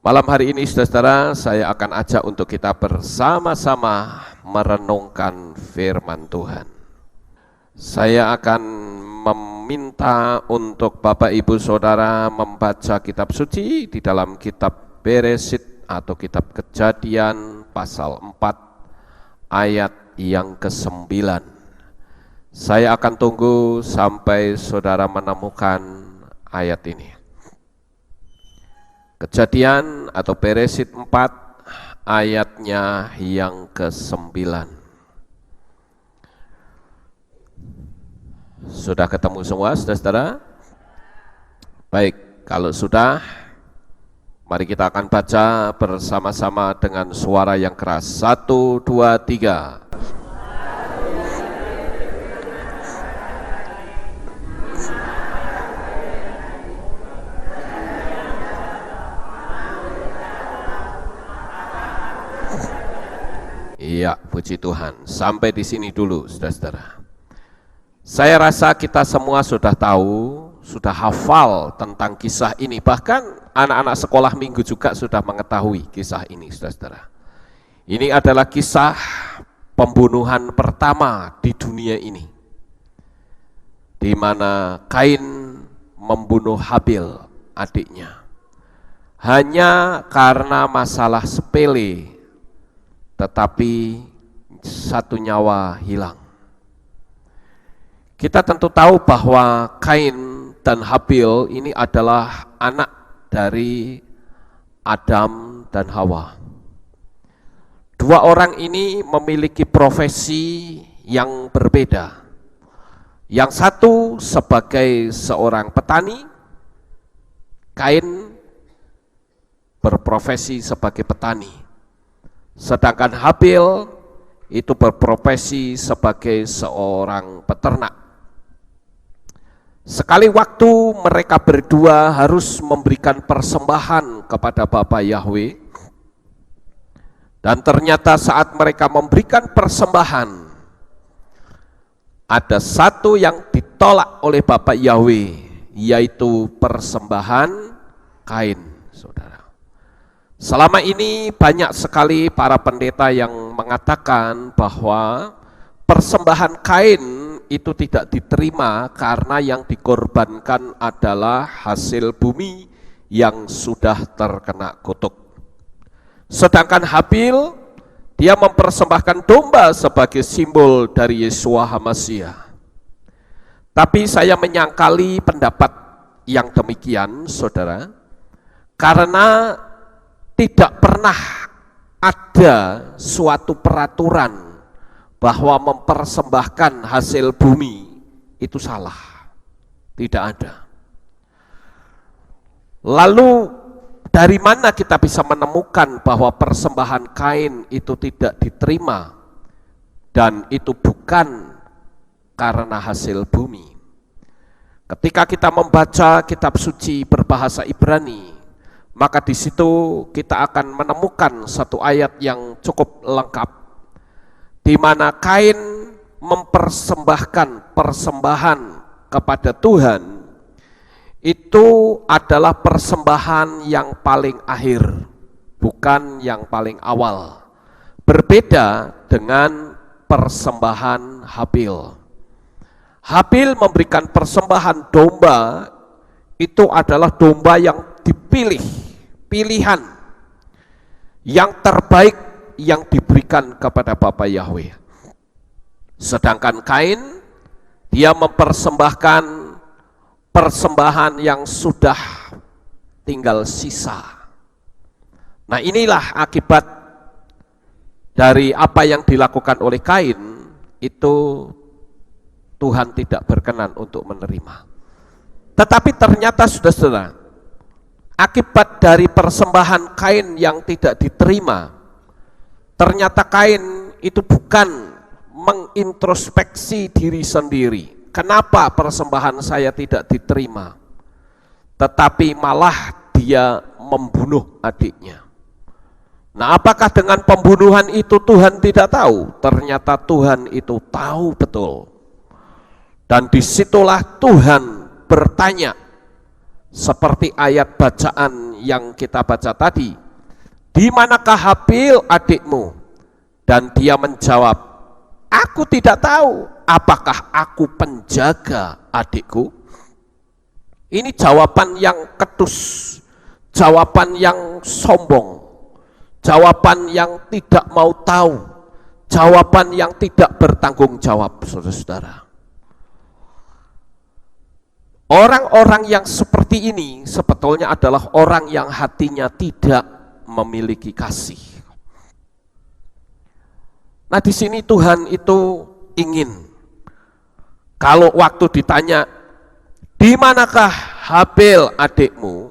Malam hari ini saudara-saudara, saya akan ajak untuk kita bersama-sama merenungkan firman Tuhan. Saya akan meminta untuk Bapak Ibu Saudara membaca kitab suci di dalam kitab Beresit atau kitab Kejadian pasal 4 ayat yang ke-9. Saya akan tunggu sampai saudara menemukan ayat ini. Kejadian atau Beresit 4 ayatnya yang ke-9. Sudah ketemu semua saudara-saudara? Baik, kalau sudah, mari kita akan baca bersama-sama dengan suara yang keras. 1, 2, 3. Iya, puji Tuhan. Sampai di sini dulu, saudara-saudara. Saya rasa kita semua sudah tahu, sudah hafal tentang kisah ini. Bahkan anak-anak sekolah minggu juga sudah mengetahui kisah ini, saudara-saudara. Ini adalah kisah pembunuhan pertama di dunia ini, di mana Kain membunuh Habil, adiknya, hanya karena masalah sepele. Tetapi satu nyawa hilang. Kita tentu tahu bahwa Kain dan Habil ini adalah anak dari Adam dan Hawa. Dua orang ini memiliki profesi yang berbeda. Yang satu sebagai seorang petani, Kain berprofesi sebagai petani. Sedangkan Habil itu berprofesi sebagai seorang peternak. Sekali waktu mereka berdua harus memberikan persembahan kepada Bapa Yahweh. Dan ternyata saat mereka memberikan persembahan, ada satu yang ditolak oleh Bapa Yahweh, yaitu persembahan Kain, saudara. Selama ini banyak sekali para pendeta yang mengatakan bahwa persembahan Kain itu tidak diterima karena yang dikorbankan adalah hasil bumi yang sudah terkena kutuk. Sedangkan Habil, dia mempersembahkan domba sebagai simbol dari Yeshua HaMasyiah. Tapi saya menyangkali pendapat yang demikian, saudara, karena tidak pernah ada suatu peraturan bahwa mempersembahkan hasil bumi itu salah. Tidak ada. Lalu dari mana kita bisa menemukan bahwa persembahan Kain itu tidak diterima dan itu bukan karena hasil bumi? Ketika kita membaca kitab suci berbahasa Ibrani, maka di situ kita akan menemukan satu ayat yang cukup lengkap, di mana Kain mempersembahkan persembahan kepada Tuhan. Itu adalah persembahan yang paling akhir, bukan yang paling awal. Berbeda dengan persembahan Habil. Habil memberikan persembahan domba, itu adalah domba yang dipilih, pilihan yang terbaik yang diberikan kepada Bapa Yahweh. Sedangkan Kain, dia mempersembahkan persembahan yang sudah tinggal sisa. Nah, inilah akibat dari apa yang dilakukan oleh Kain, itu Tuhan tidak berkenan untuk menerima. Tetapi ternyata saudara-saudara, akibat dari persembahan Kain yang tidak diterima, ternyata Kain itu bukan mengintrospeksi diri sendiri. Kenapa persembahan saya tidak diterima? Tetapi malah dia membunuh adiknya. Nah, apakah dengan pembunuhan itu Tuhan tidak tahu? Ternyata Tuhan itu tahu betul. Dan disitulah Tuhan bertanya, Seperti ayat bacaan yang kita baca tadi, di manakah Habil adikmu? Dan dia menjawab, aku tidak tahu, apakah aku penjaga adikku? Ini jawaban yang ketus, jawaban yang sombong, jawaban yang tidak mau tahu, jawaban yang tidak bertanggung jawab, saudara-saudara. Orang-orang yang seperti ini sebetulnya adalah orang yang hatinya tidak memiliki kasih. Nah, di sini Tuhan itu ingin, kalau waktu ditanya, di manakah Habil adikmu?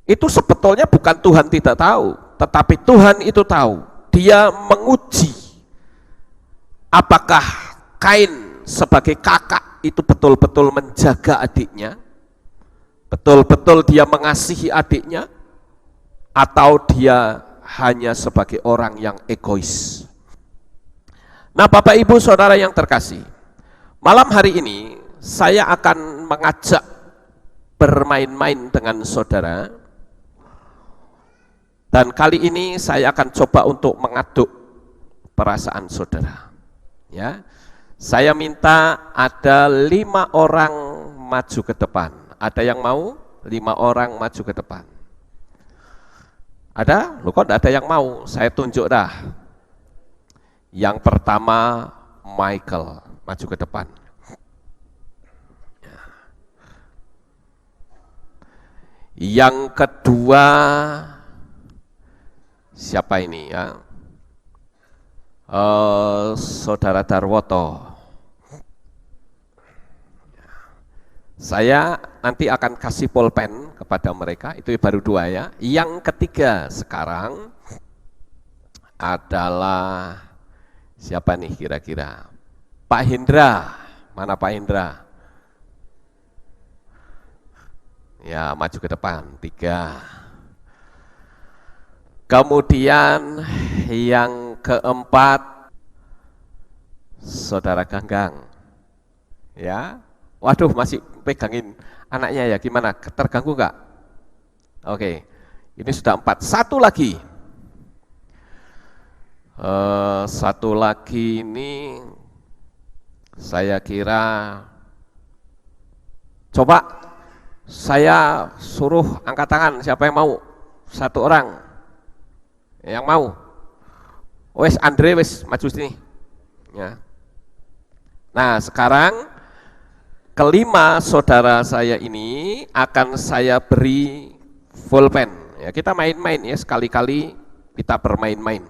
Itu sebetulnya bukan Tuhan tidak tahu, tetapi Tuhan itu tahu. Dia menguji apakah Kain sebagai kakak itu betul-betul menjaga adiknya, betul-betul dia mengasihi adiknya, atau dia hanya sebagai orang yang egois. Nah, Bapak Ibu Saudara yang terkasih, malam hari ini saya akan mengajak bermain-main dengan saudara, dan kali ini saya akan coba untuk mengaduk perasaan saudara. Ya, saya minta ada 5 orang maju ke depan. Ada yang mau? 5 orang maju ke depan. Ada? Loh, kok tidak ada yang mau? Saya tunjuk dah. Yang pertama Michael, maju ke depan. Yang kedua siapa ini ya? Saudara Darwoto. Saya nanti akan kasih pulpen kepada mereka, itu baru 2 ya. Yang ketiga sekarang adalah siapa nih kira-kira? Pak Hendra. Mana Pak Hendra? Ya, maju ke depan. 3. Kemudian yang keempat Saudara Ganggang. Ya. Waduh, masih pegangin anaknya ya, gimana? Terganggu enggak? Oke. Ini sudah 4. Satu lagi. Satu lagi ini saya kira, coba saya suruh angkat tangan siapa yang mau. 1 orang yang mau. Wes Andre, wes maju sini ya. Nah, sekarang kelima saudara saya ini akan saya beri pulpen ya. Kita main-main ya, sekali-kali kita bermain-main.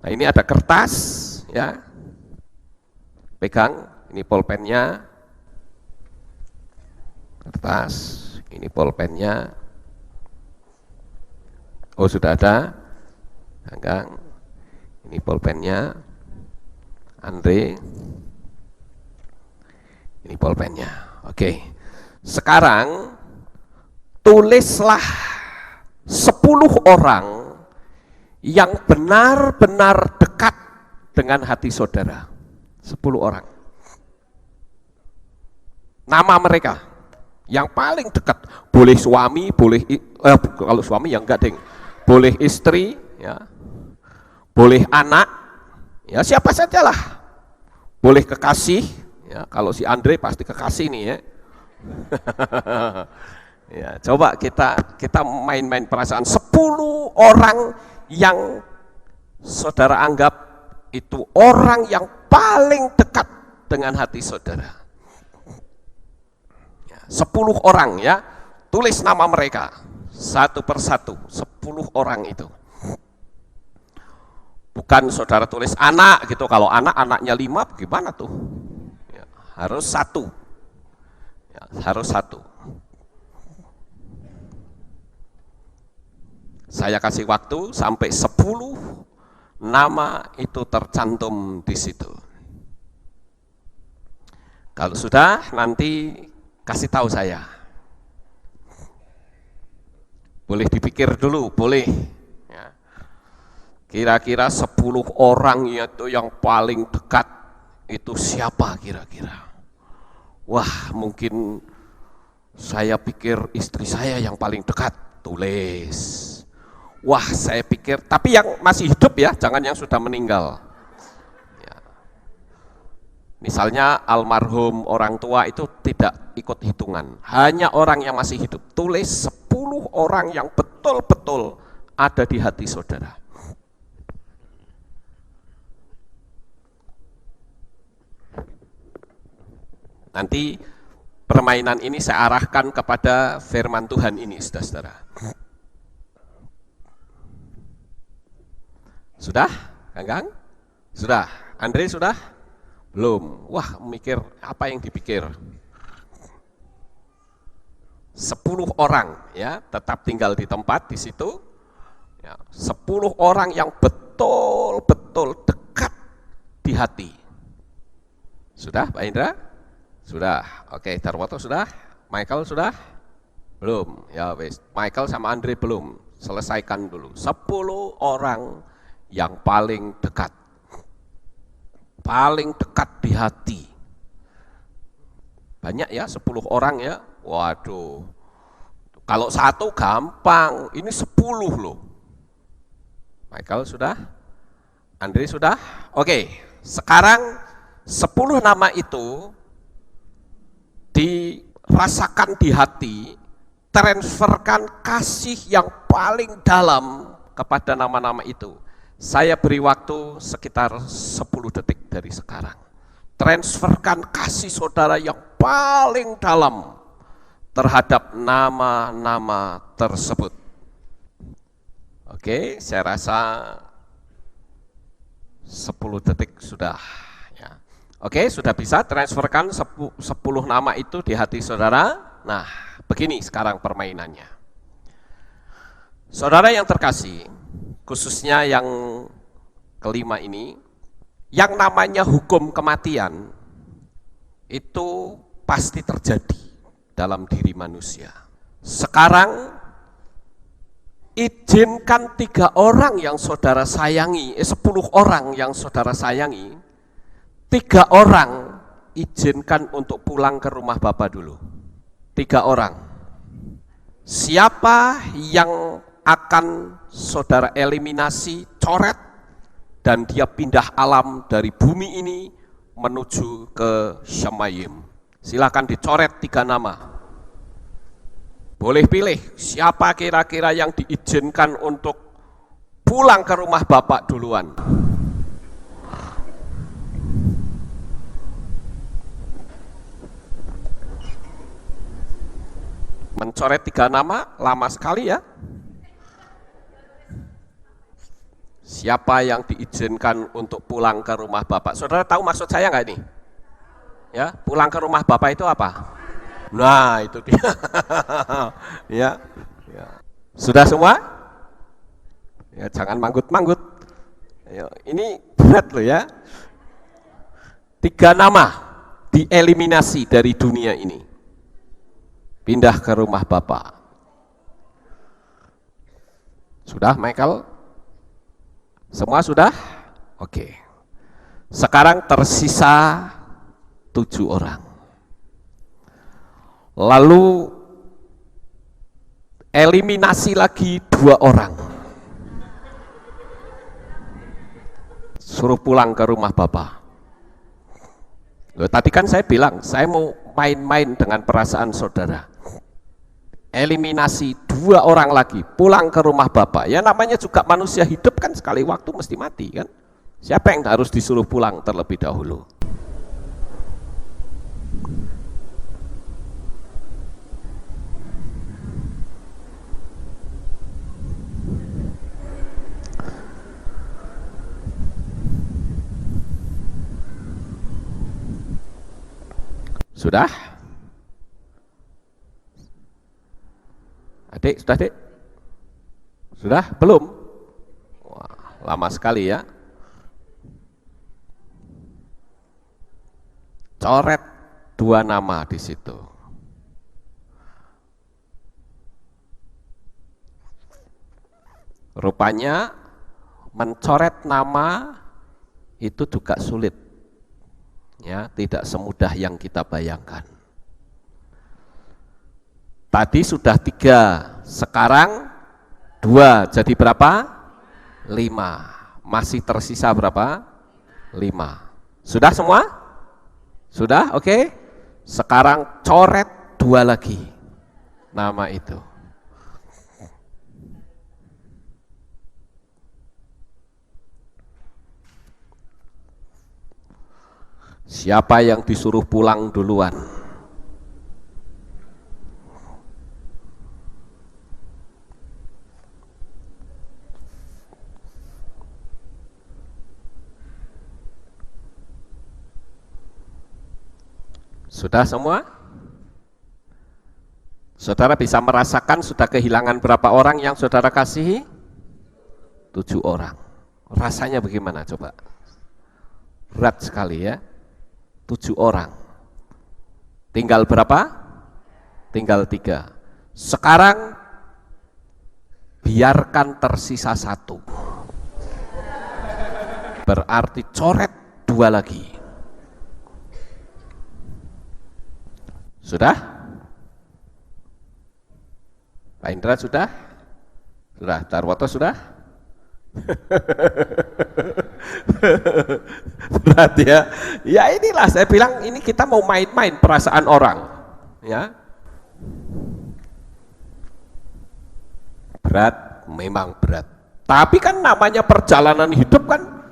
Nah, ini ada kertas ya, pegang, ini pulpennya, kertas, ini pulpennya. Oh, sudah ada, Ganggang, ini pulpennya, Andre, ini pulpennya. Oke, sekarang tulislah 10 orang yang benar-benar dekat dengan hati saudara. 10 orang. Nama mereka yang paling dekat. Boleh suami, boleh kalau suami ya enggak deng. Boleh istri, ya. Boleh anak, ya siapa sajalah. Boleh kekasih, ya. Kalau si Andre pasti kekasih nih ya. Ya, coba kita main-main perasaan. 10 orang yang saudara anggap itu orang yang paling dekat dengan hati saudara. 10 orang ya, tulis nama mereka satu persatu. 10 orang itu. Bukan saudara tulis anak gitu, kalau anaknya 5 gimana tuh ya, harus 1 ya, harus 1. Saya kasih waktu sampai 10 nama itu tercantum di situ. Kalau sudah, nanti kasih tahu saya. Boleh dipikir dulu, boleh. Ya. Kira-kira 10 orang itu yang paling dekat itu siapa kira-kira? Wah, mungkin saya pikir istri saya yang paling dekat, tulis. Wah, saya pikir, tapi yang masih hidup ya, jangan yang sudah meninggal. Ya. Misalnya almarhum orang tua itu tidak ikut hitungan, hanya orang yang masih hidup. Tulis 10 orang yang betul-betul ada di hati saudara. Nanti permainan ini saya arahkan kepada firman Tuhan ini, saudara-saudara. Sudah, Kang? Sudah. Andre sudah? Belum. Wah, mikir apa yang dipikir? 10 orang ya, tetap tinggal di tempat di situ. Ya, 10 orang yang betul-betul dekat di hati. Sudah, Pak Indra? Sudah. Oke, Darwoto sudah? Michael sudah? Belum. Ya wes. Michael sama Andre belum. Selesaikan dulu. 10 orang yang paling dekat. Paling dekat di hati. Banyak ya, 10 orang ya. Waduh. Kalau satu gampang, ini 10 loh. Michael sudah? Andre sudah? Oke, sekarang 10 nama itu dirasakan di hati, transferkan kasih yang paling dalam kepada nama-nama itu. Saya beri waktu sekitar 10 detik dari sekarang. Transferkan kasih saudara yang paling dalam terhadap nama-nama tersebut. Oke, saya rasa 10 detik sudah. Ya. Oke, sudah bisa transferkan 10 nama itu di hati saudara. Nah, begini sekarang permainannya. Saudara yang terkasih, khususnya yang kelima ini, yang namanya hukum kematian itu pasti terjadi dalam diri manusia. Sekarang izinkan 3 orang yang saudara sayangi, 10 orang yang saudara sayangi, 3 orang izinkan untuk pulang ke rumah Bapak dulu. 3 orang. Siapa yang akan saudara eliminasi, coret, dan dia pindah alam dari bumi ini menuju ke Shamayim. Silakan dicoret 3 nama. Boleh pilih siapa kira-kira yang diizinkan untuk pulang ke rumah Bapak duluan. Mencoret 3 nama, lama sekali ya. Siapa yang diizinkan untuk pulang ke rumah Bapak? Saudara tahu maksud saya nggak ini? Ya, pulang ke rumah Bapak itu apa? Nah, itu dia. Ya, ya. Sudah semua? Ya, jangan manggut-manggut. Ini berat loh ya. 3 nama dieliminasi dari dunia ini. Pindah ke rumah Bapak. Sudah, Michael? Semua sudah? Oke. Sekarang tersisa 7 orang. Lalu eliminasi lagi 2 orang. Suruh pulang ke rumah Bapak. Loh, tadi kan saya bilang, saya mau main-main dengan perasaan saudara. Eliminasi 2 orang lagi, pulang ke rumah Bapak. Ya namanya juga manusia hidup kan sekali waktu mesti mati kan. Siapa yang harus disuruh pulang terlebih dahulu? Sudah? Adik, sudah adik? Sudah? Belum? Wah, lama sekali ya. Coret 2 nama di situ. Rupanya mencoret nama itu juga sulit. Ya, tidak semudah yang kita bayangkan. Tadi sudah 3, sekarang 2, jadi berapa? 5. Masih tersisa berapa? 5. Sudah semua? Sudah? Oke. Sekarang coret 2 lagi nama itu. Siapa yang disuruh pulang duluan? Sudah semua? Saudara bisa merasakan sudah kehilangan berapa orang yang saudara kasihi? 7 orang. Rasanya bagaimana coba? Berat sekali ya. 7 orang. Tinggal berapa? Tinggal 3. Sekarang biarkan tersisa 1. Berarti coret 2 lagi. Sudah? Pak Indra sudah? Sudah. Darwoto sudah? Berat ya. Ya inilah saya bilang, ini kita mau main-main perasaan orang. Ya. Berat, memang berat. Tapi kan namanya perjalanan hidup kan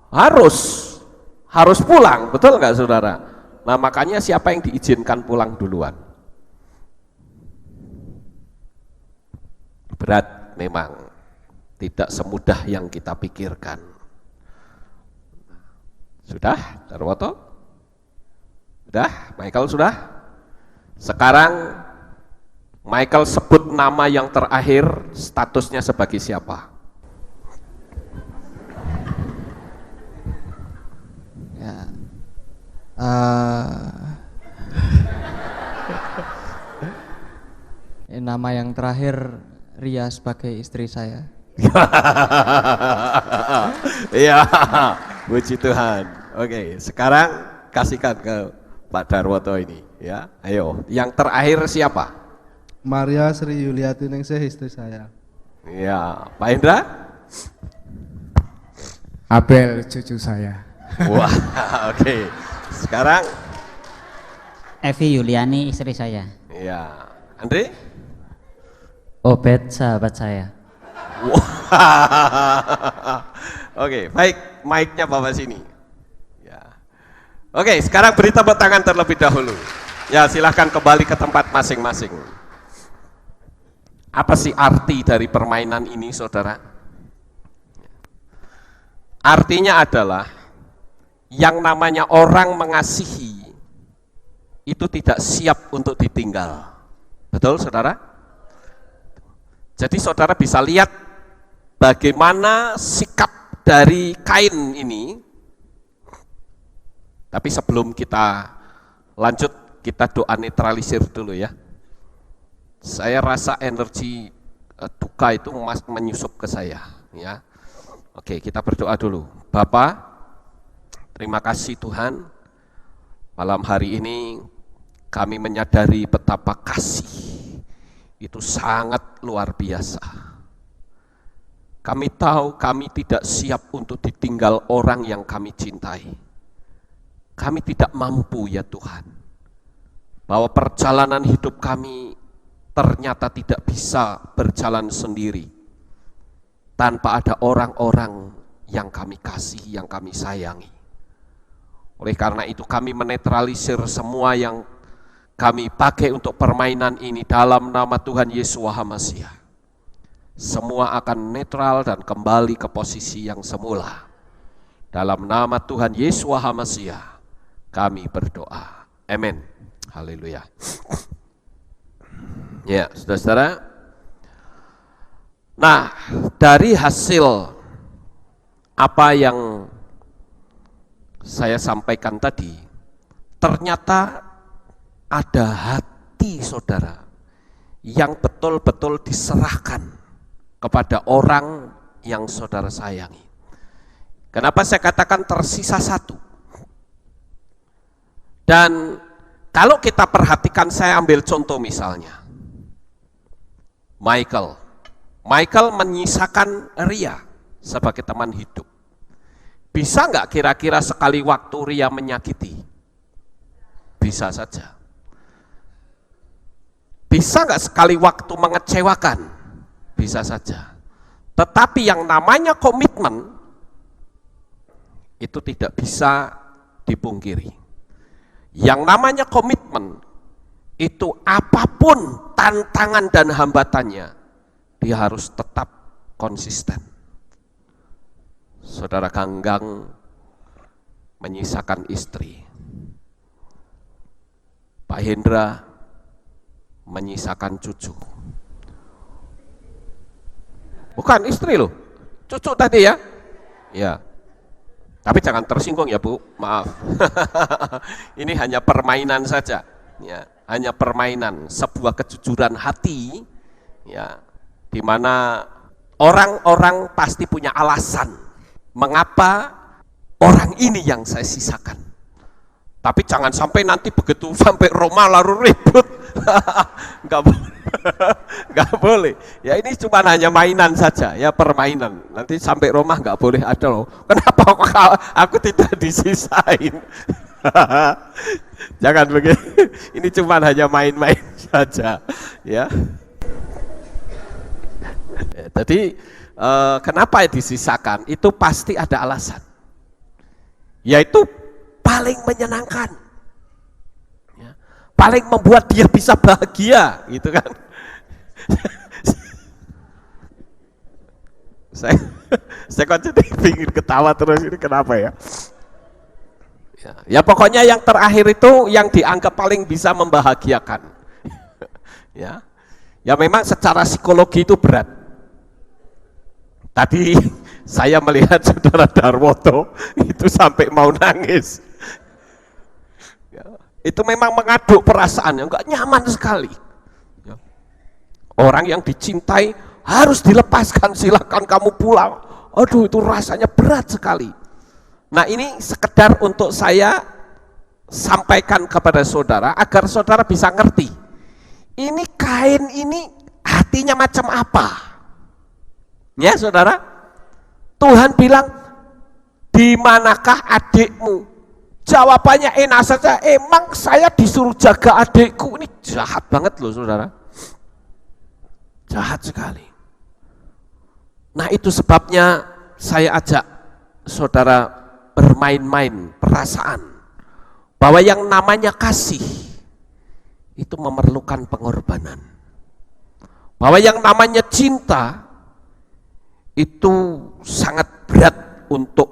harus pulang, betul nggak saudara? Nah makanya siapa yang diizinkan pulang duluan? Berat memang, tidak semudah yang kita pikirkan. Sudah, Darwoto? Sudah, Michael sudah? Sekarang Michael sebut nama yang terakhir, statusnya sebagai siapa? Ya. Nama yang terakhir Ria sebagai istri saya. Iya, puji Tuhan. Oke, sekarang kasihkan ke Pak Darwoto ini, ya. Ayo, yang terakhir siapa? Maria Sri Yuliati Ningsih, istri saya. Ya, Pak Indra? Abel, cucu saya. Wah, oke. Sekarang Evi Yuliani, istri saya. ya, Andre? Obed, sahabat saya. Wah. Oke, baik, mic-nya bawa sini. Ya. Oke, sekarang beri tepuk tangan terlebih dahulu. Ya, silahkan kembali ke tempat masing-masing. Apa sih arti dari permainan ini, saudara? Artinya adalah yang namanya orang mengasihi itu tidak siap untuk ditinggal. Betul, saudara? Jadi saudara bisa lihat bagaimana sikap dari Kain ini. Tapi sebelum kita lanjut, kita doa netralisir dulu ya. Saya rasa energi duka itu menyusup ke saya ya. Oke, kita berdoa dulu. Bapa, terima kasih Tuhan. Malam hari ini kami menyadari betapa kasih itu sangat luar biasa. Kami tahu kami tidak siap untuk ditinggal orang yang kami cintai. Kami tidak mampu ya Tuhan, bahwa perjalanan hidup kami ternyata tidak bisa berjalan sendiri tanpa ada orang-orang yang kami kasih, yang kami sayangi. Oleh karena itu kami menetralisir semua yang kami pakai untuk permainan ini dalam nama Tuhan Yesus HaMasiah. Semua akan netral dan kembali ke posisi yang semula. Dalam nama Tuhan Yesus HaMasiah kami berdoa. Amin. Haleluya. Ya, saudara-saudara. Nah, dari hasil apa yang saya sampaikan tadi, ternyata ada hati saudara yang betul-betul diserahkan kepada orang yang saudara sayangi. Kenapa saya katakan tersisa 1? Dan kalau kita perhatikan, saya ambil contoh misalnya, Michael. Michael menyisakan Ria sebagai teman hidup. Bisa nggak kira-kira sekali waktu Ria menyakiti? Bisa saja. Bisa nggak sekali waktu mengecewakan? Bisa saja. Tetapi yang namanya komitmen itu tidak bisa dipungkiri. Yang namanya komitmen itu apapun tantangan dan hambatannya, dia harus tetap konsisten. Saudara Ganggang menyisakan istri. Pak Hendra menyisakan cucu. Bukan istri loh, cucu tadi ya. Ya. Tapi jangan tersinggung ya Bu, maaf. Ini hanya permainan saja. Ya, hanya permainan, sebuah kejujuran hati, ya, di mana orang-orang pasti punya alasan mengapa orang ini yang saya sisakan. Tapi jangan sampai nanti begitu sampai Roma lalu ribut. Nggak boleh. Ya ini cuma hanya mainan saja, ya permainan. Nanti sampai Roma nggak boleh ada loh. Kenapa aku tidak disisain? Jangan begitu. Ini cuma hanya main-main saja, ya. Jadi kenapa disisakan? Itu pasti ada alasan. Yaitu paling menyenangkan, ya, paling membuat dia bisa bahagia, gitu kan? saya kok jadi pingin ketawa terus, ini kenapa ya? Ya pokoknya yang terakhir itu yang dianggap paling bisa membahagiakan. Ya memang secara psikologi itu berat. Tadi saya melihat saudara Darwoto itu sampai mau nangis. Ya, itu memang mengaduk perasaan yang enggak nyaman sekali. Ya. Orang yang dicintai harus dilepaskan, silakan kamu pulang. Aduh, itu rasanya berat sekali. Nah ini sekedar untuk saya sampaikan kepada saudara agar saudara bisa ngerti. Ini kain ini hatinya macam apa? Ya saudara, Tuhan bilang, di manakah adikmu? Jawabannya enak saja, emang saya disuruh jaga adikku. Ini jahat banget loh saudara, jahat sekali. Nah itu sebabnya saya ajak saudara bermain-main perasaan, bahwa yang namanya kasih itu memerlukan pengorbanan, bahwa yang namanya cinta itu sangat berat untuk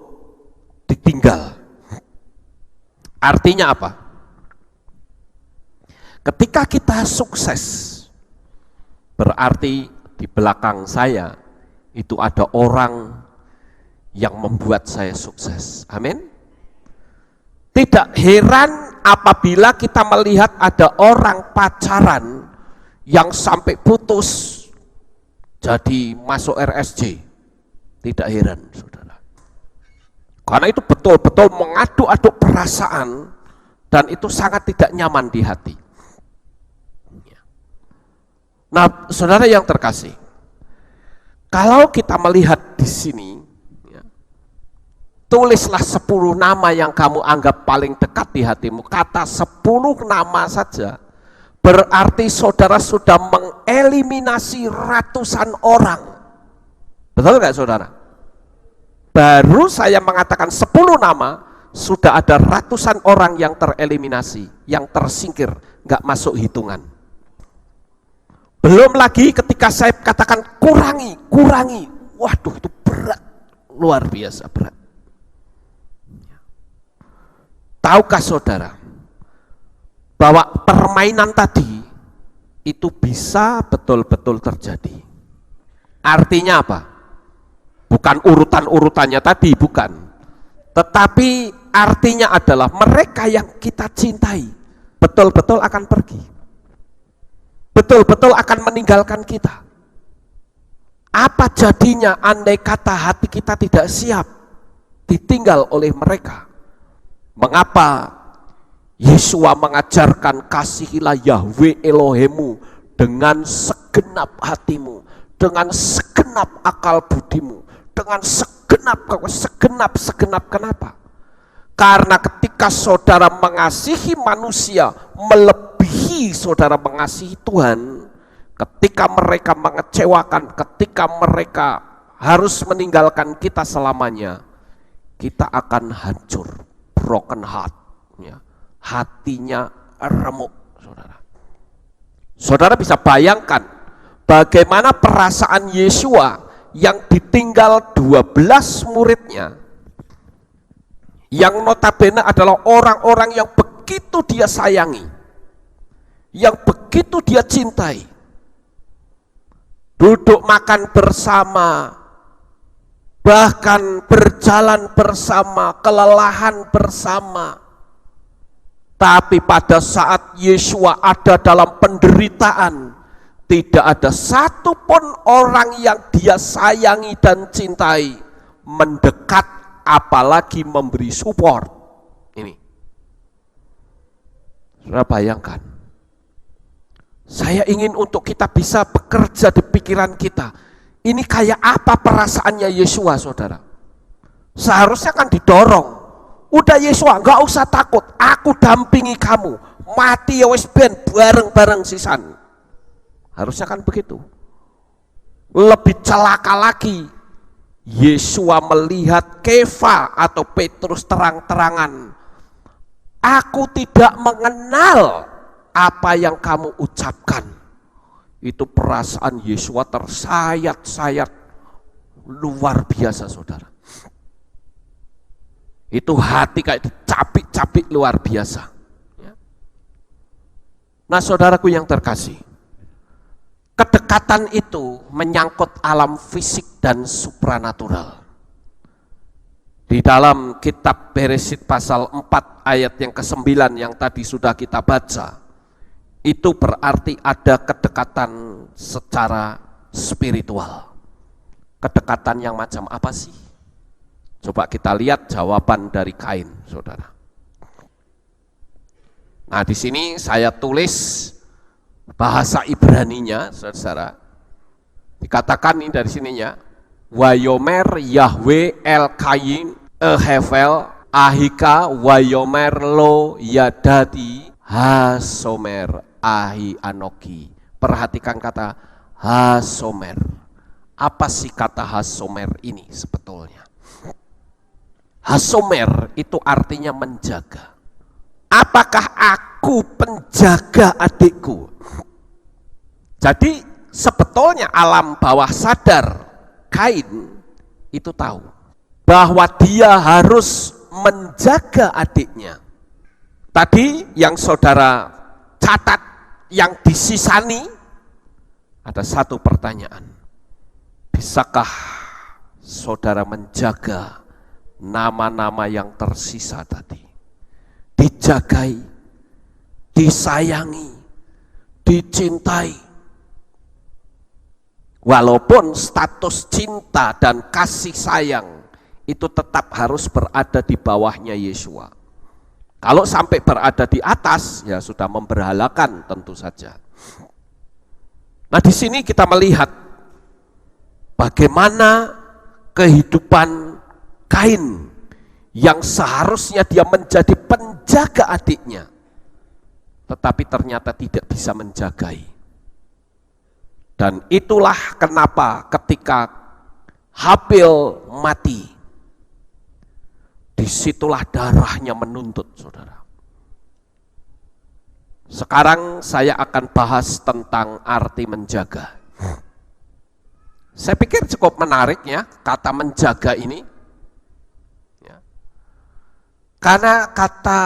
ditinggal. Artinya apa? Ketika kita sukses, berarti di belakang saya itu ada orang yang membuat saya sukses. Amin. Tidak heran apabila kita melihat ada orang pacaran yang sampai putus jadi masuk RSJ. Tidak heran saudara, karena itu betul-betul mengaduk-aduk perasaan dan itu sangat tidak nyaman di hati. Nah saudara yang terkasih, kalau kita melihat di sini, ya, tulislah 10 nama yang kamu anggap paling dekat di hatimu. Kata 10 nama saja berarti saudara sudah mengeliminasi ratusan orang. Betul nggak saudara? Baru saya mengatakan 10 nama, sudah ada ratusan orang yang tereliminasi, yang tersingkir, nggak masuk hitungan. Belum lagi ketika saya katakan kurangi, waduh itu berat, luar biasa berat. Tahukah saudara, bahwa permainan tadi itu bisa betul-betul terjadi. Artinya apa? Bukan urutan-urutannya tadi, bukan. Tetapi artinya adalah mereka yang kita cintai betul-betul akan pergi. Betul-betul akan meninggalkan kita. Apa jadinya andai kata hati kita tidak siap ditinggal oleh mereka? Mengapa Yesua mengajarkan kasihilah Yahweh Elohemu dengan segenap hatimu, dengan segenap akal budimu, dengan segenap. Kenapa? Karena ketika saudara mengasihi manusia melebihi saudara mengasihi Tuhan, ketika mereka mengecewakan, ketika mereka harus meninggalkan kita selamanya, kita akan hancur, broken heart, ya. Hatinya remuk, saudara. Saudara bisa bayangkan bagaimana perasaan Yesua yang ditinggal 12 muridnya, yang notabene adalah orang-orang yang begitu dia sayangi, yang begitu dia cintai. Duduk makan bersama, bahkan berjalan bersama, kelelahan bersama. Tapi pada saat Yesua ada dalam penderitaan, tidak ada satupun orang yang dia sayangi dan cintai mendekat, apalagi memberi support. Ini, saudara bayangkan. Saya ingin untuk kita bisa bekerja di pikiran kita. Ini kayak apa perasaannya Yesua, saudara? Seharusnya kan didorong. Udah Yesua, nggak usah takut, aku dampingi kamu. Mati ya wis ben bareng-bareng sisan. Harusnya kan begitu. Lebih celaka lagi, Yesua melihat Kefa atau Petrus terang-terangan. Aku tidak mengenal apa yang kamu ucapkan. Itu perasaan Yesua tersayat-sayat luar biasa, saudara. Itu hati kayak dicapik-capik luar biasa. Nah, saudaraku yang terkasih, kedekatan itu menyangkut alam fisik dan supranatural. Di dalam kitab Beresit pasal 4 ayat yang ke-9 yang tadi sudah kita baca, itu berarti ada kedekatan secara spiritual. Kedekatan yang macam apa sih? Coba kita lihat jawaban dari Kain, saudara. Nah, di sini saya tulis bahasa Ibraninya, saudara. Dikatakan ini dari sininya, Wayomer Yahweh El Kain Ehevel Ahika Wayomer Lo Yadati Hasomer Ahi Anoki. Perhatikan kata Hasomer. Apa sih kata Hasomer ini sebetulnya? Hasomer itu artinya menjaga. Apakah aku penjaga adikku? Jadi sebetulnya alam bawah sadar Kain itu tahu bahwa dia harus menjaga adiknya. Tadi yang saudara catat, yang disisani, ada satu pertanyaan. Bisakah saudara menjaga nama-nama yang tersisa tadi? Dijagai, disayangi, dicintai. Walaupun status cinta dan kasih sayang itu tetap harus berada di bawahnya Yesua. Kalau sampai berada di atas, ya sudah memberhalakan tentu saja. Nah, di sini kita melihat bagaimana kehidupan Kain yang seharusnya dia menjadi penjaga adiknya, tetapi ternyata tidak bisa menjagai. Dan itulah kenapa ketika Habil mati, disitulah darahnya menuntut, saudara. Sekarang saya akan bahas tentang arti menjaga. Saya pikir cukup menarik ya kata menjaga ini. Karena kata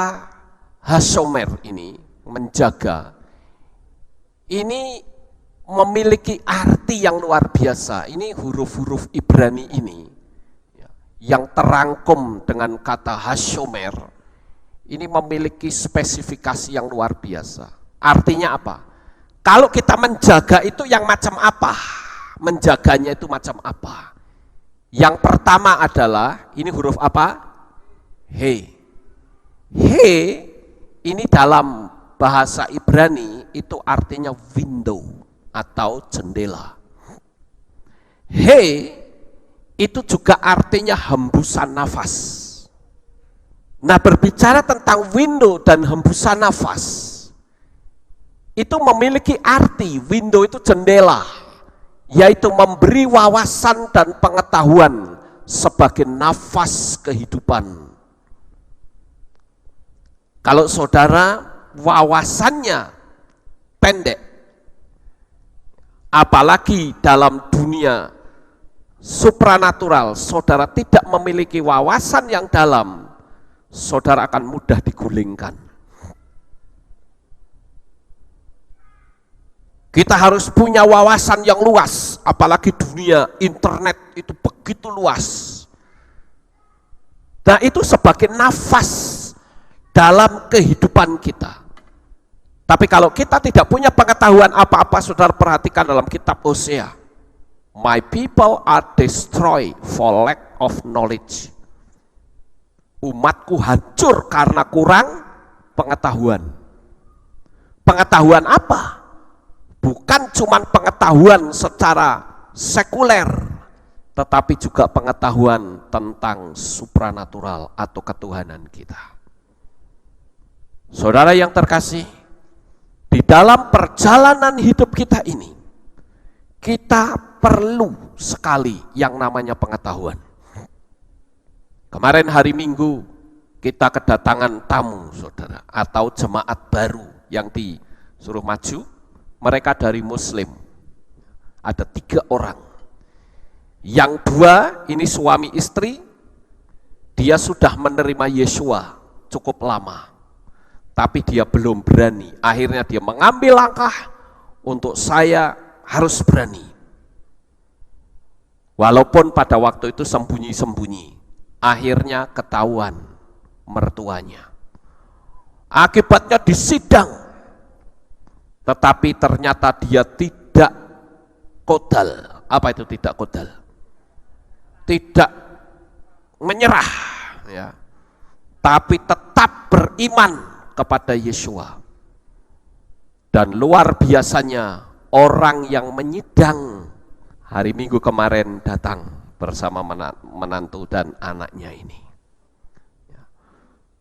hasomer ini, menjaga, ini memiliki arti yang luar biasa. Ini huruf-huruf Ibrani ini, yang terangkum dengan kata hasomer, ini memiliki spesifikasi yang luar biasa. Artinya apa? Kalau kita menjaga itu yang macam apa? Menjaganya itu macam apa? Yang pertama adalah, ini huruf apa? He. He ini dalam bahasa Ibrani itu artinya window atau jendela. He itu juga artinya hembusan nafas. Nah, berbicara tentang window dan hembusan nafas, itu memiliki arti, window itu jendela, yaitu memberi wawasan dan pengetahuan sebagai nafas kehidupan. Kalau saudara wawasannya pendek, apalagi dalam dunia supranatural, saudara tidak memiliki wawasan yang dalam, saudara akan mudah digulingkan. Kita harus punya wawasan yang luas, apalagi dunia internet itu begitu luas. Nah, itu sebagai nafas dalam kehidupan kita. Tapi kalau kita tidak punya pengetahuan apa-apa, saudara perhatikan dalam kitab Hosea, my people are destroyed for lack of knowledge. Umatku hancur karena kurang pengetahuan. Pengetahuan apa? Bukan cuma pengetahuan secara sekuler, tetapi juga pengetahuan tentang supranatural atau ketuhanan kita. Saudara yang terkasih, di dalam perjalanan hidup kita ini, kita perlu sekali yang namanya pengetahuan. Kemarin hari Minggu kita kedatangan tamu, saudara, atau jemaat baru yang disuruh maju. Mereka dari Muslim, ada 3 orang. Yang 2 ini suami istri, dia sudah menerima Yesua cukup lama, tapi dia belum berani. Akhirnya dia mengambil langkah untuk saya harus berani. Walaupun pada waktu itu sembunyi-sembunyi, akhirnya ketahuan mertuanya. Akibatnya disidang. Tetapi ternyata dia tidak kodal. Apa itu tidak kodal? Tidak menyerah, ya. Tapi tetap beriman kepada Yesua. Dan luar biasanya orang yang menyidang hari Minggu kemarin datang bersama menantu dan anaknya ini.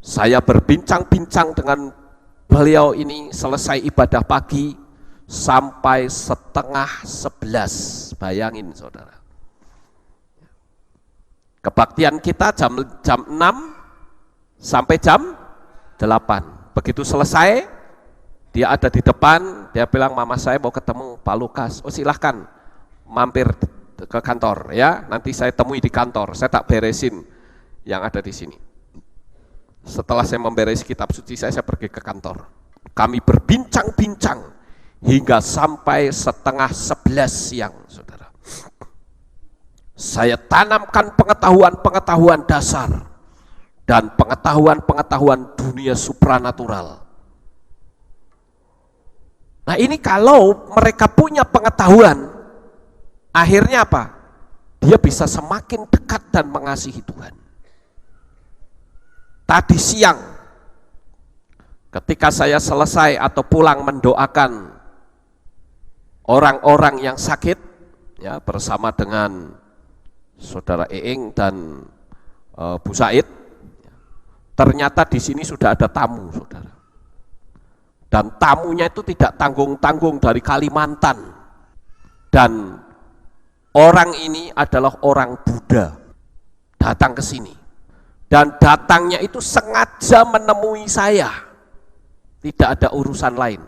Saya berbincang-bincang dengan beliau ini selesai ibadah pagi sampai 10:30, bayangin saudara. Kebaktian kita jam 6 sampai jam 8. Begitu selesai, dia ada di depan, dia bilang, mama saya mau ketemu Pak Lukas. Oh silahkan, mampir ke kantor ya, nanti saya temui di kantor, saya tak beresin yang ada di sini. Setelah saya memberes kitab suci saya pergi ke kantor. Kami berbincang-bincang hingga sampai 10:30 siang, saudara. Saya tanamkan pengetahuan-pengetahuan dasar dan pengetahuan-pengetahuan dunia supranatural. Nah ini kalau mereka punya pengetahuan, akhirnya apa? Dia bisa semakin dekat dan mengasihi Tuhan. Tadi siang, ketika saya selesai atau pulang mendoakan orang-orang yang sakit, ya bersama dengan saudara Eeng dan Bu Said, ternyata di sini sudah ada tamu, saudara. Dan tamunya itu tidak tanggung-tanggung dari Kalimantan. Dan orang ini adalah orang Buddha, datang ke sini. Dan datangnya itu sengaja menemui saya, tidak ada urusan lain.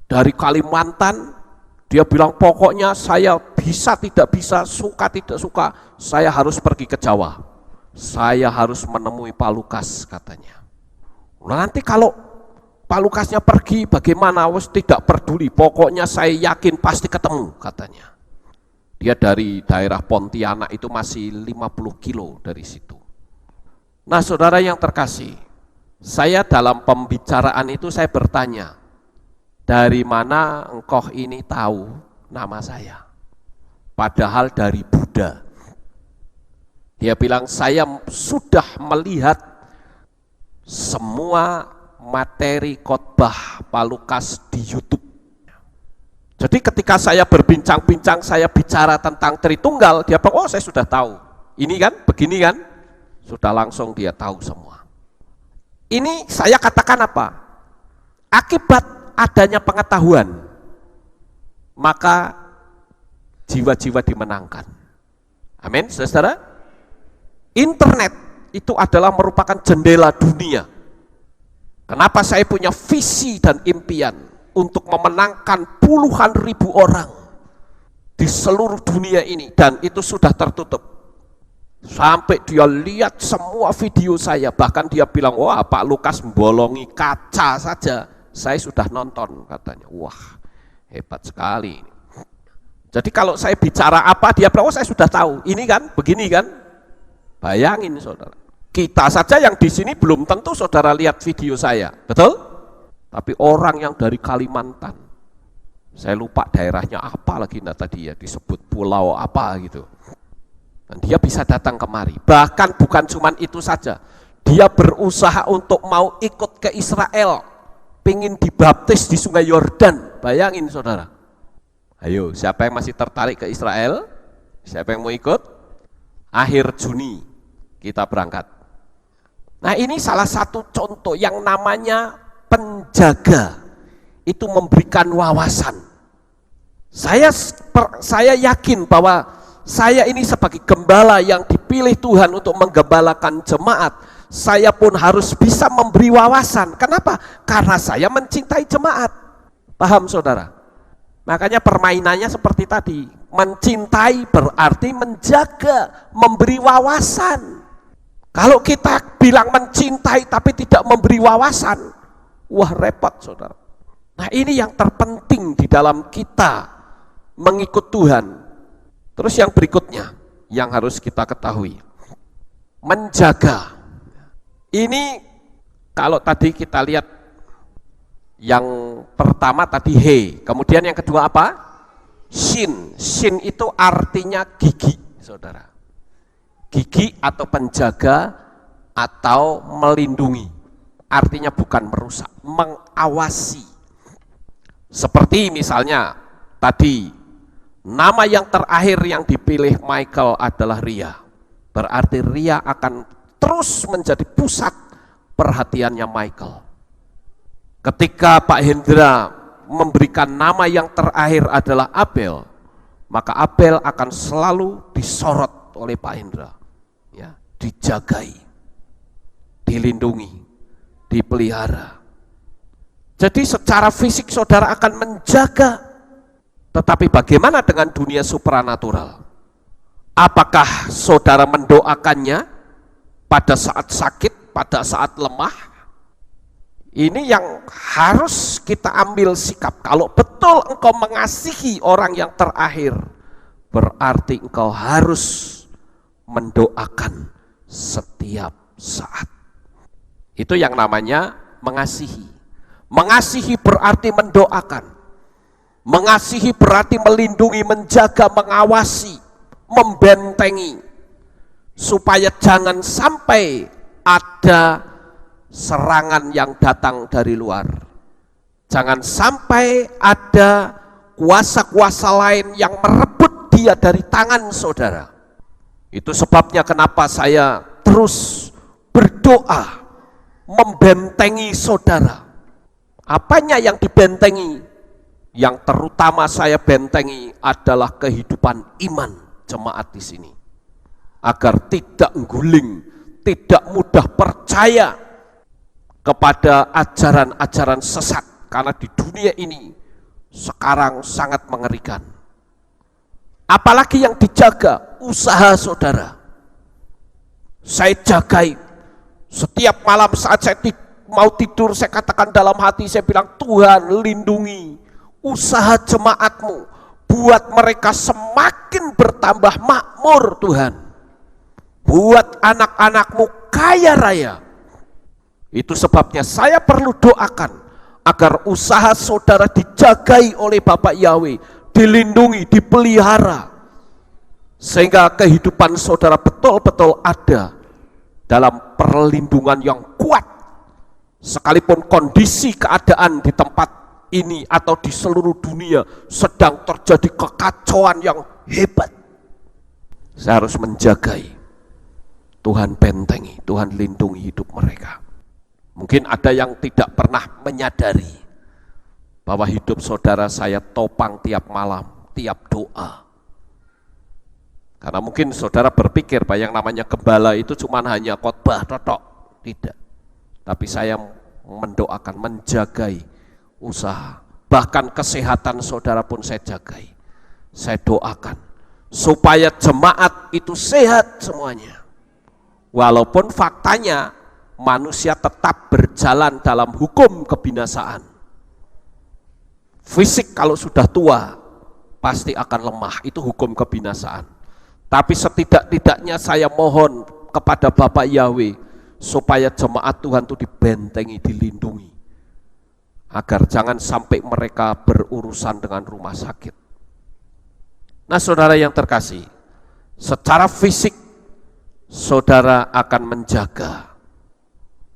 Dari Kalimantan, dia bilang pokoknya saya bisa tidak bisa, suka tidak suka, saya harus pergi ke Jawa. Saya harus menemui Pak Lukas, katanya. Nah, nanti kalau Pak Lukasnya pergi bagaimana? Wes tidak peduli, pokoknya saya yakin pasti ketemu, katanya. Dia dari daerah Pontianak, itu masih 50 kilo dari situ. Nah saudara yang terkasih, saya dalam pembicaraan itu saya bertanya, dari mana engkau ini tahu nama saya? Padahal dari Buddha. Dia bilang, saya sudah melihat semua materi khotbah Pak Lukas di YouTube. Jadi ketika saya berbincang-bincang, saya bicara tentang Tritunggal, dia bilang, oh saya sudah tahu. Ini kan, begini kan, sudah langsung dia tahu semua. Ini saya katakan apa? Akibat adanya pengetahuan, maka jiwa-jiwa dimenangkan. Amin, saudara. Internet itu adalah merupakan jendela dunia. Kenapa saya punya visi dan impian untuk memenangkan puluhan ribu orang di seluruh dunia ini, dan itu sudah tertutup. Sampai dia lihat semua video saya, bahkan dia bilang, wah Pak Lukas membolongi kaca saja, saya sudah nonton, katanya. Wah, hebat sekali. Jadi kalau saya bicara apa, dia bilang, oh saya sudah tahu, ini kan, begini kan. Bayangin saudara, kita saja yang di sini belum tentu saudara lihat video saya, betul? Tapi orang yang dari Kalimantan, saya lupa daerahnya apa lagi tadi ya, disebut pulau apa gitu. Dan dia bisa datang kemari. Bahkan bukan cuma itu saja, dia berusaha untuk mau ikut ke Israel, pingin dibaptis di Sungai Yordan. Bayangin saudara. Ayo, siapa yang masih tertarik ke Israel? Siapa yang mau ikut? Akhir Juni kita berangkat. Nah, ini salah satu contoh yang namanya penjaga. Itu memberikan wawasan. Saya yakin bahwa saya ini sebagai gembala yang dipilih Tuhan untuk menggembalakan jemaat, saya pun harus bisa memberi wawasan. Kenapa? Karena saya mencintai jemaat. Paham saudara? Makanya permainannya seperti tadi. Mencintai berarti menjaga, memberi wawasan. Kalau kita bilang mencintai tapi tidak memberi wawasan, wah repot saudara. Nah ini yang terpenting di dalam kita mengikut Tuhan. Terus yang berikutnya yang harus kita ketahui, menjaga. Ini kalau tadi kita lihat yang pertama tadi he, kemudian yang kedua apa? Shin. Shin itu artinya gigi saudara. Gigi atau penjaga atau melindungi, artinya bukan merusak, mengawasi. Seperti misalnya tadi, nama yang terakhir yang dipilih Michael adalah Ria. Berarti Ria akan terus menjadi pusat perhatiannya Michael. Ketika Pak Hendra memberikan nama yang terakhir adalah Abel, maka Abel akan selalu disorot oleh Pak Hendra. Ya, dijagai, dilindungi, dipelihara. Jadi secara fisik saudara akan menjaga, tetapi bagaimana dengan dunia supranatural? Apakah saudara mendoakannya pada saat sakit, pada saat lemah? Ini yang harus kita ambil sikap. Kalau betul engkau mengasihi orang yang terakhir, berarti engkau harus mendoakan setiap saat. Itu yang namanya mengasihi. Mengasihi berarti mendoakan. Mengasihi berarti melindungi, menjaga, mengawasi, membentengi, supaya jangan sampai ada serangan yang datang dari luar. Jangan sampai ada kuasa-kuasa lain yang merebut dia dari tangan saudara. Itu sebabnya kenapa saya terus berdoa membentengi saudara. Apanya yang dibentengi? Yang terutama saya bentengi adalah kehidupan iman jemaat di sini. Agar tidak guling, tidak mudah percaya kepada ajaran-ajaran sesat. Karena di dunia ini sekarang sangat mengerikan. Apalagi yang dijaga, usaha saudara. Saya jagai. Setiap malam saat saya mau tidur, saya katakan dalam hati, saya bilang, Tuhan lindungi usaha jemaatmu, buat mereka semakin bertambah makmur Tuhan. Buat anak-anakmu kaya raya. Itu sebabnya saya perlu doakan agar usaha saudara dijagai oleh Bapak Yahweh, dilindungi, dipelihara, sehingga kehidupan saudara betul-betul ada dalam perlindungan yang kuat. Sekalipun kondisi keadaan di tempat ini atau di seluruh dunia sedang terjadi kekacauan yang hebat. Saya harus menjagai. Tuhan bentengi, Tuhan lindungi hidup mereka. Mungkin ada yang tidak pernah menyadari bahwa hidup saudara saya topang tiap malam, tiap doa. Karena mungkin saudara berpikir bahwa yang namanya gembala itu cuma hanya khotbah totok. Tidak. Tapi saya mendoakan, menjagai usaha. Bahkan kesehatan saudara pun saya jagai. Saya doakan supaya jemaat itu sehat semuanya. Walaupun faktanya manusia tetap berjalan dalam hukum kebinasaan. Fisik kalau sudah tua pasti akan lemah, itu hukum kebinasaan. Tapi setidak-tidaknya saya mohon kepada Bapak Yahweh supaya jemaat Tuhan itu dibentengi, dilindungi. Agar jangan sampai mereka berurusan dengan rumah sakit. Nah saudara yang terkasih, secara fisik saudara akan menjaga.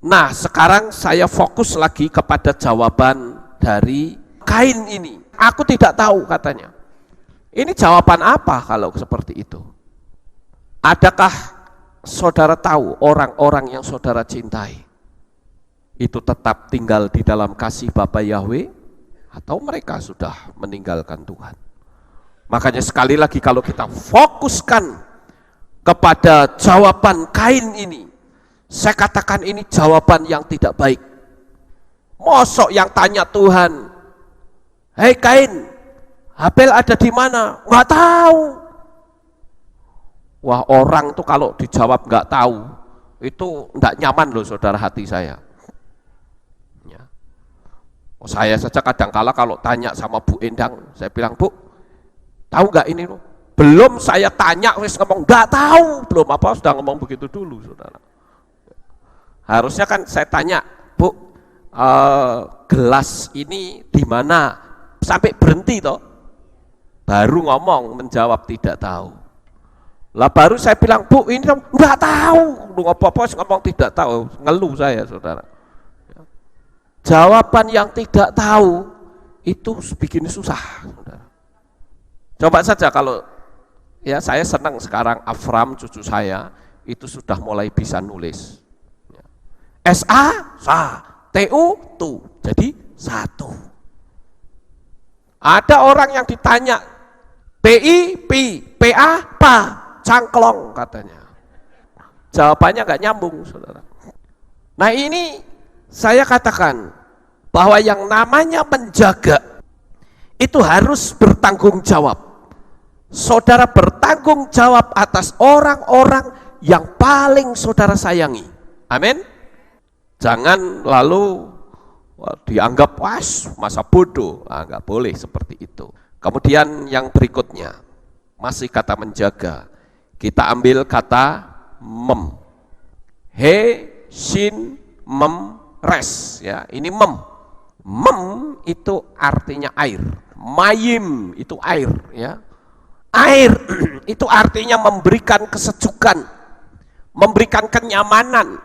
Nah sekarang saya fokus lagi kepada jawaban dari Kain ini. Aku tidak tahu katanya. Ini jawaban apa kalau seperti itu? Adakah saudara tahu orang-orang yang saudara cintai itu tetap tinggal di dalam kasih Bapa Yahweh atau mereka sudah meninggalkan Tuhan? Makanya sekali lagi kalau kita fokuskan kepada jawaban Kain ini, saya katakan ini jawaban yang tidak baik. Mosok yang tanya Tuhan, "Hei Kain, Habel ada di mana?" Nggak tahu. Wah, orang tuh kalau dijawab nggak tahu, itu nggak nyaman loh saudara hati saya. Ya. Oh, saya saja kadang-kala kalau tanya sama Bu Endang, saya bilang, "Bu, tahu nggak ini loh?" Belum saya tanya, wis ngomong nggak tahu, belum apa sudah ngomong begitu dulu, saudara. Harusnya kan saya tanya, "Bu, gelas ini di mana?" Sampai berhenti toh, baru ngomong menjawab tidak tahu. Lah baru saya bilang, "Bu, ini nggak tahu." Lu apa-apa ngomong tidak tahu, ngeluh saya, saudara. Jawaban yang tidak tahu itu bikin susah, saudara. Coba saja kalau ya saya senang sekarang Afram cucu saya itu sudah mulai bisa nulis. SA, sah, TU, tuh, jadi satu. Ada orang yang ditanya, PI, pi, PA, pa, cangklong katanya. Jawabannya nggak nyambung, saudara. Nah ini saya katakan bahwa yang namanya menjaga itu harus bertanggung jawab. Saudara bertanggung jawab atas orang-orang yang paling saudara sayangi. Amin. Jangan lalu dianggap masa bodoh. Nggak boleh seperti itu. Kemudian yang berikutnya masih kata menjaga. Kita ambil kata mem. He, shin, mem, res. Ya, ini mem. Mem itu artinya air. Mayim itu air. Ya. Air itu artinya memberikan kesejukan, memberikan kenyamanan,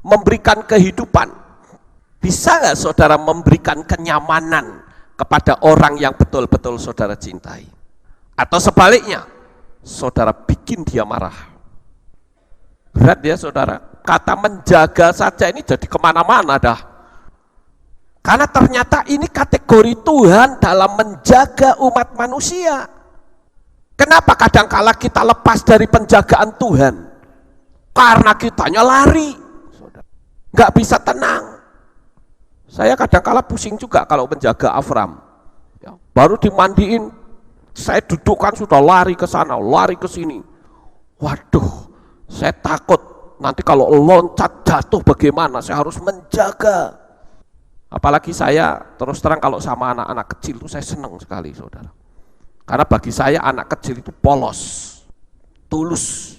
memberikan kehidupan. Bisa nggak saudara memberikan kenyamanan kepada orang yang betul-betul saudara cintai? Atau sebaliknya, saudara bikin dia marah. Berat ya saudara, kata menjaga saja ini jadi kemana-mana dah. Karena ternyata ini kategori Tuhan dalam menjaga umat manusia. Kenapa kadangkala kita lepas dari penjagaan Tuhan? Karena kitanya lari, nggak bisa tenang. Saya kadangkala pusing juga kalau menjaga Afram. Ya, baru dimandiin, saya dudukkan sudah lari ke sana, lari ke sini. Waduh, saya takut nanti kalau loncat jatuh bagaimana? Saya harus menjaga. Apalagi saya terus terang kalau sama anak-anak kecil itu saya senang sekali, saudara. Karena bagi saya anak kecil itu polos, tulus.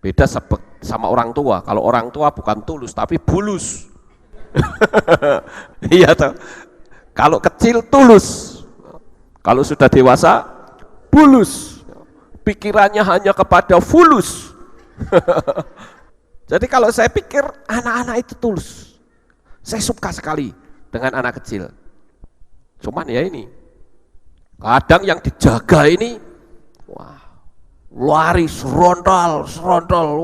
Beda sama orang tua. Kalau orang tua bukan tulus tapi bulus. Iya toh. Kalau kecil tulus. Kalau sudah dewasa bulus. Pikirannya hanya kepada fulus. Jadi kalau saya pikir anak-anak itu tulus. Saya suka sekali dengan anak kecil. Cuman ya ini, kadang yang dijaga ini, wah, lari serondol,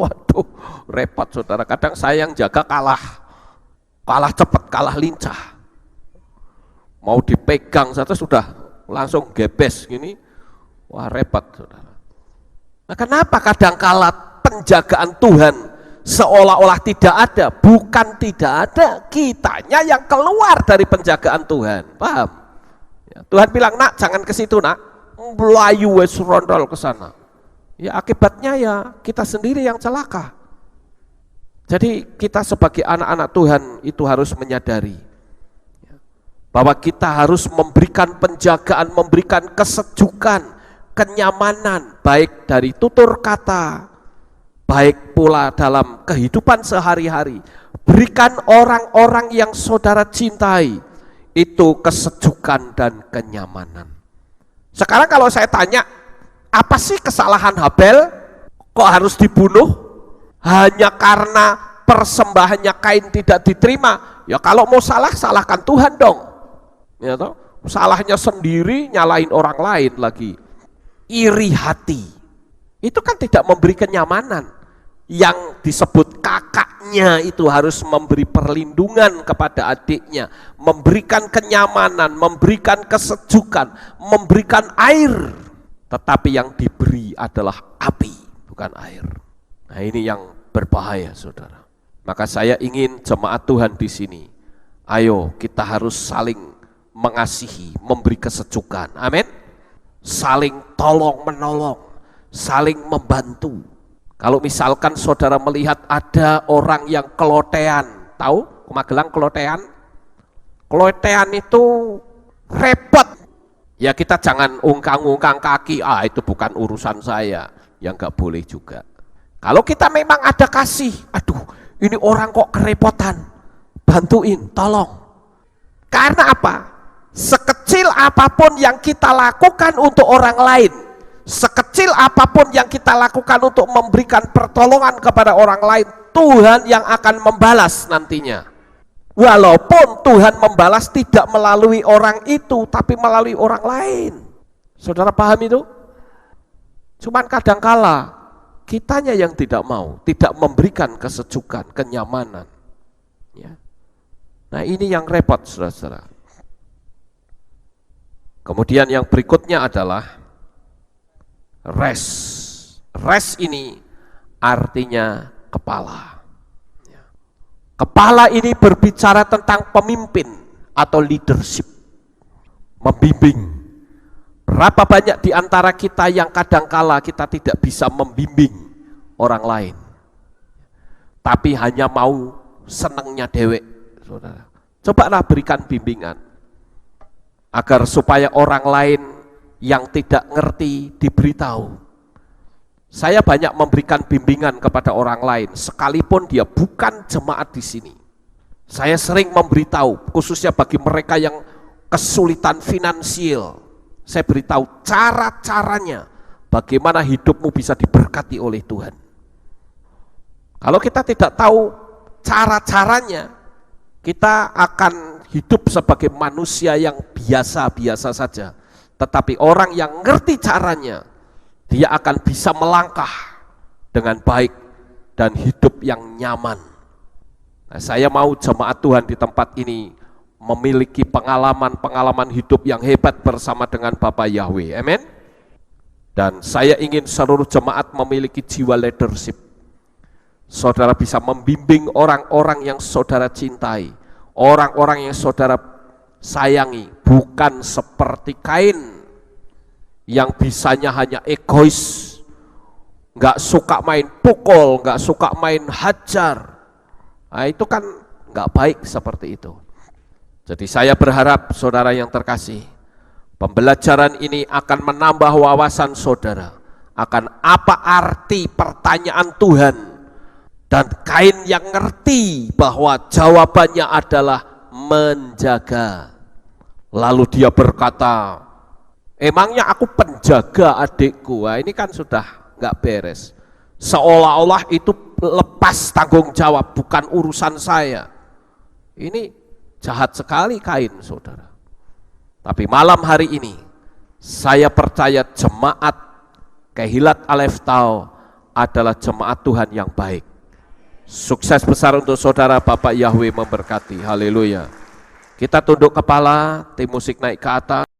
waduh, repot saudara. Kadang saya yang jaga kalah cepat, kalah lincah. Mau dipegang saja sudah langsung gebes gini, wah repot saudara. Nah kenapa kadangkala penjagaan Tuhan seolah-olah tidak ada? Bukan tidak ada, kitanya yang keluar dari penjagaan Tuhan, paham? Ya, Tuhan bilang, nak jangan ke situ nak, melayu wes rondol ke sana. Ya akibatnya ya kita sendiri yang celaka. Jadi kita sebagai anak-anak Tuhan itu harus menyadari bahwa kita harus memberikan penjagaan, memberikan kesejukan, kenyamanan, baik dari tutur kata, baik pula dalam kehidupan sehari-hari. Berikan orang-orang yang saudara cintai itu kesejukan dan kenyamanan. Sekarang kalau saya tanya, apa sih kesalahan Habel? Kok harus dibunuh? Hanya karena persembahannya Kain tidak diterima? Ya kalau mau salah, salahkan Tuhan dong. Ya toh? Salahnya sendiri, nyalain orang lain lagi. Iri hati, itu kan tidak memberi kenyamanan. Yang disebut kakaknya itu harus memberi perlindungan kepada adiknya, memberikan kenyamanan, memberikan kesejukan, memberikan air. Tetapi yang diberi adalah api, bukan air. Nah ini yang berbahaya saudara. Maka saya ingin jemaat Tuhan di sini, ayo kita harus saling mengasihi, memberi kesejukan, amin. Saling tolong menolong, saling membantu. Kalau misalkan saudara melihat ada orang yang kelotean, tahu Magelang kelotean? Kelotean itu repot. Ya kita jangan ungkang-ungkang kaki, itu bukan urusan saya, yang nggak boleh juga. Kalau kita memang ada kasih, aduh ini orang kok kerepotan, bantuin, tolong. Karena apa? Sekecil apapun yang kita lakukan untuk orang lain, sekecil apapun yang kita lakukan untuk memberikan pertolongan kepada orang lain, Tuhan yang akan membalas nantinya. Walaupun Tuhan membalas tidak melalui orang itu, tapi melalui orang lain. Saudara paham itu? Cuman kadangkala kitanya yang tidak mau, tidak memberikan kesejukan, kenyamanan. Ya. Nah ini yang repot saudara-saudara. Kemudian yang berikutnya adalah rest. Rest ini artinya kepala. Kepala ini berbicara tentang pemimpin atau leadership, membimbing. Berapa banyak di antara kita yang kadangkala kita tidak bisa membimbing orang lain, tapi hanya mau senengnya dewek, saudara. Cobalah berikan bimbingan, agar supaya orang lain yang tidak ngerti diberitahu. Saya banyak memberikan bimbingan kepada orang lain, sekalipun dia bukan jemaat di sini. Saya sering memberitahu, khususnya bagi mereka yang kesulitan finansial. Saya beritahu cara-caranya, bagaimana hidupmu bisa diberkati oleh Tuhan. Kalau kita tidak tahu cara-caranya, kita akan hidup sebagai manusia yang biasa-biasa saja. Tetapi orang yang ngerti caranya, dia akan bisa melangkah dengan baik dan hidup yang nyaman. Nah, saya mau jemaat Tuhan di tempat ini memiliki pengalaman-pengalaman hidup yang hebat bersama dengan Bapak Yahweh, amin. Dan saya ingin seluruh jemaat memiliki jiwa leadership. Saudara bisa membimbing orang-orang yang saudara cintai, orang-orang yang saudara sayangi, bukan seperti Kain yang bisanya hanya egois, nggak suka main pukul, nggak suka main hajar. Nah, itu kan nggak baik seperti itu. Jadi saya berharap saudara yang terkasih, pembelajaran ini akan menambah wawasan saudara akan apa arti pertanyaan Tuhan, dan Kain yang ngerti bahwa jawabannya adalah menjaga. Lalu dia berkata, emangnya aku penjaga adikku? Nah, ini kan sudah nggak beres. Seolah-olah itu lepas tanggung jawab, bukan urusan saya. Ini jahat sekali Kain, saudara. Tapi malam hari ini, saya percaya jemaat Kehilat Aleph Tau adalah jemaat Tuhan yang baik. Sukses besar untuk saudara, Bapak Yahweh memberkati. Haleluya. Kita tunduk kepala, tim musik naik ke atas.